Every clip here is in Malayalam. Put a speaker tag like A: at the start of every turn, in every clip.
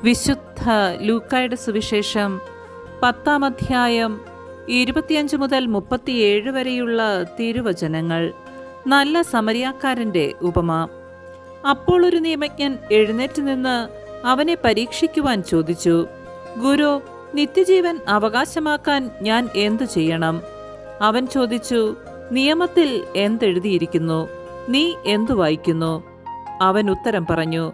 A: വിശുദ്ധ ലൂക്കായുടെ സുവിശേഷം 10-ാം അധ്യായം 25 മുതൽ 37 വരെയുള്ള തിരുവചനങ്ങൾ. നല്ല സമരിയാക്കാരൻ്റെ ഉപമ. അപ്പോൾ ഒരു നിയമജ്ഞൻ എഴുന്നേറ്റ് നിന്ന് അവനെ പരീക്ഷിക്കുവാൻ ചോദിച്ചു, ഗുരു, നിത്യജീവൻ അവകാശമാക്കാൻ ഞാൻ എന്തു ചെയ്യണം? അവൻ ചോദിച്ചു, നിയമത്തിൽ എന്തെഴുതിയിരിക്കുന്നു? നീ എന്തു വായിക്കുന്നു? അവൻ ഉത്തരം പറഞ്ഞു,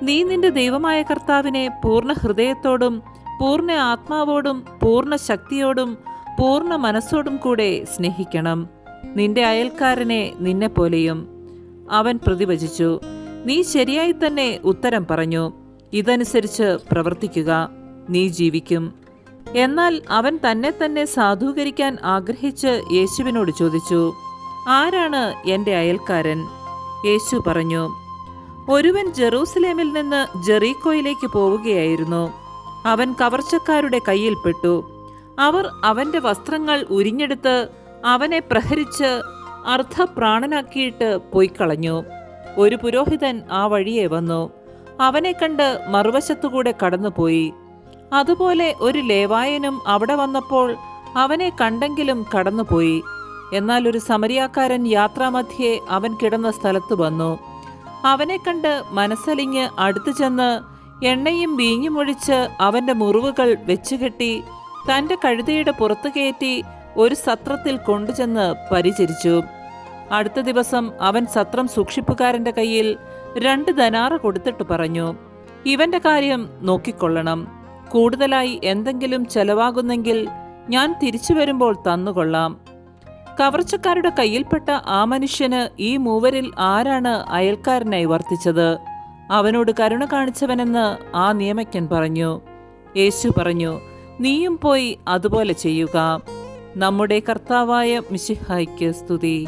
A: നീ നിന്റെ ദൈവമായ കർത്താവിനെ പൂർണ്ണ ഹൃദയത്തോടും പൂർണ്ണ ആത്മാവോടും പൂർണ്ണ ശക്തിയോടും പൂർണ്ണ മനസ്സോടും കൂടെ സ്നേഹിക്കണം, നിന്റെ അയൽക്കാരനെ നിന്നെപ്പോലെയും. അവൻ പ്രതിവചിച്ചു, നീ ശരിയായി തന്നെ ഉത്തരം പറഞ്ഞു. ഇതനുസരിച്ച് പ്രവർത്തിക്കുക, നീ ജീവിക്കും. എന്നാൽ അവൻ തന്നെ സാധൂകരിക്കാൻ ആഗ്രഹിച്ച് യേശുവിനോട് ചോദിച്ചു, ആരാണ് എൻ്റെ അയൽക്കാരൻ? യേശു പറഞ്ഞു, ഒരുവൻ ജെറൂസലേമിൽ നിന്ന് ജെറീക്കോയിലേക്ക് പോവുകയായിരുന്നു. അവൻ കവർച്ചക്കാരുടെ കയ്യിൽപ്പെട്ടു. അവർ അവന്റെ വസ്ത്രങ്ങൾ ഉരിഞ്ഞെടുത്ത് അവനെ പ്രഹരിച്ച് അർദ്ധപ്രാണനാക്കിയിട്ട് പൊയ്ക്കളഞ്ഞു. ഒരു പുരോഹിതൻ ആ വഴിയെ വന്നു. അവനെ കണ്ട് മറുവശത്തുകൂടെ കടന്നുപോയി. അതുപോലെ ഒരു ലേവായനും അവിടെ വന്നപ്പോൾ അവനെ കണ്ടെങ്കിലും കടന്നുപോയി. എന്നാൽ ഒരു സമരിയാക്കാരൻ യാത്രാമധ്യേ അവൻ കിടന്ന സ്ഥലത്ത് വന്നു. അവനെ കണ്ട് മനസ്സലിഞ്ഞ് അടുത്തു ചെന്ന് എണ്ണയും വീഞ്ഞും ഒഴിച്ച് അവന്റെ മുറിവുകൾ വെച്ചുകെട്ടി തന്റെ കഴുതയുടെ പുറത്തു കയറ്റി ഒരു സത്രത്തിൽ കൊണ്ടുചെന്ന് പരിചരിച്ചു. അടുത്ത ദിവസം അവൻ സത്രം സൂക്ഷിപ്പുകാരന്റെ കയ്യിൽ 2 ദനാറ കൊടുത്തിട്ട് പറഞ്ഞു, ഇവന്റെ കാര്യം നോക്കിക്കൊള്ളണം. കൂടുതലായി എന്തെങ്കിലും ചെലവാകുന്നെങ്കിൽ ഞാൻ തിരിച്ചു വരുമ്പോൾ തന്നുകൊള്ളാം. കവർച്ചക്കാരുടെ കയ്യിൽപ്പെട്ട ആ മനുഷ്യന് ഈ മൂവരിൽ ആരാണ് അയൽക്കാരനായി വർത്തിച്ചത്? അവനോട് കരുണ കാണിച്ചവനെന്ന് ആ നിയമജ്ഞൻ പറഞ്ഞു. യേശു പറഞ്ഞു, നീയും പോയി അതുപോലെ ചെയ്യുക. നമ്മുടെ കർത്താവായ മിശിഹായ്ക്ക് സ്തുതി.